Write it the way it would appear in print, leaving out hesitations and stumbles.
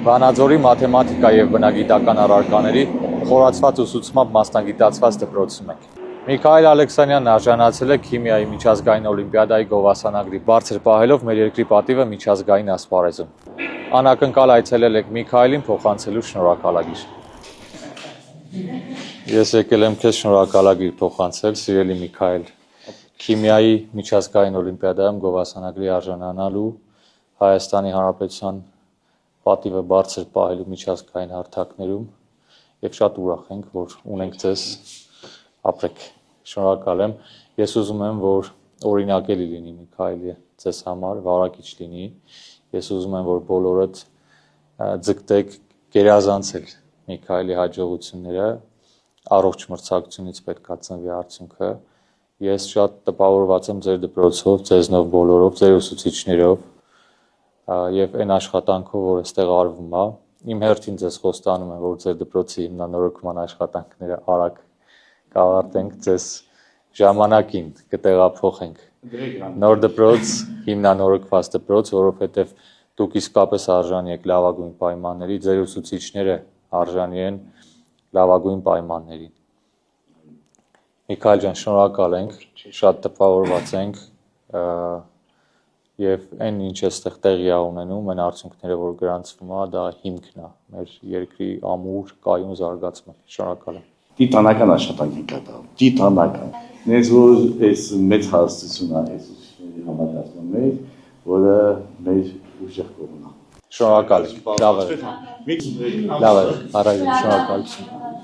Վանաձորի մաթեմատիկա և բնագիտական առարկաների խորացված ուսուցմամբ մասնագիտացված դպրոցում ենք։ Միքայել Ալեքսանյանն արժանացել է քիմիայի միջազգային օլիմպիադայի գովասանագրի բարձր պահելով մեր երկրի պատիվը միջազգային ասպարեզում։ Անակնկալ այցելել եք Միքայելին փոխանցելու շնորհակալագիր։ Ես եկել եմ քեզ շնորհակալագիր փոխանցել, սիրելի Միքայել, քիմիայի միջազգային օլիմպիադայում գովասանագրի արժանանալու, Հայաստանի Հանրապետության պատիվը բարձր պահելու միջազգային հարթակներում եւ շատ ուրախ ենք, որ ունենք ձեզ, ապրեք, շնորհակալ եմ։ Ես ուզում եմ, որ օրինակելի լինի Միքայելը ձեզ համար, վարակիչ լինի։ Ես ուզում եմ, որ բոլորդ ձգտեք գերազանցել Միքայելի հաջողությունները, առողջ մրցակցությունից պետքա ծնվի արդյունքը։ Ես շատ տպավորված եմ ձեր դպրոցով, ձեզնով բոլորով, ձեր ուսուցիչներով եւ այն աշխատանքով, որ այստեղ արվում է։ Իմ հերթին ձեզ խոստանում եմ, որ ձեր դպրոցի հիմնանորոգման աշխատանքները արագ կավարտենք, ձեզ ժամանակին կտեղափոխենք նոր դպրոց, հիմնանորոգված դպրոց, որովհետեւ դուք իսկապես արժանի եք լավագույն պայմանների, ձեր ուսուցիչները արժանի են լավագույն պայմանների։ Միքայել ջան, շնորհակալ ենք, շատ տպավորված ենք եւ այն ինչ էստեղ տեղի է ունենում, այն արդյունքները, որ գրանցվում է, դա հիմքն է մեր երկրի ամուր կայուն զարգացման։ Շնորհակալ եմ։ Տիտանական աշխատանք եք կատարում, տիտանական։ Նենց որ այս մեծ հարստություն է այս ուսուցիչների համակարգում մեր, որը մեր ուժեղ կողմն է։ Շնորհակալ եմ։ Լավ է, առայժմ շնորհակալություն։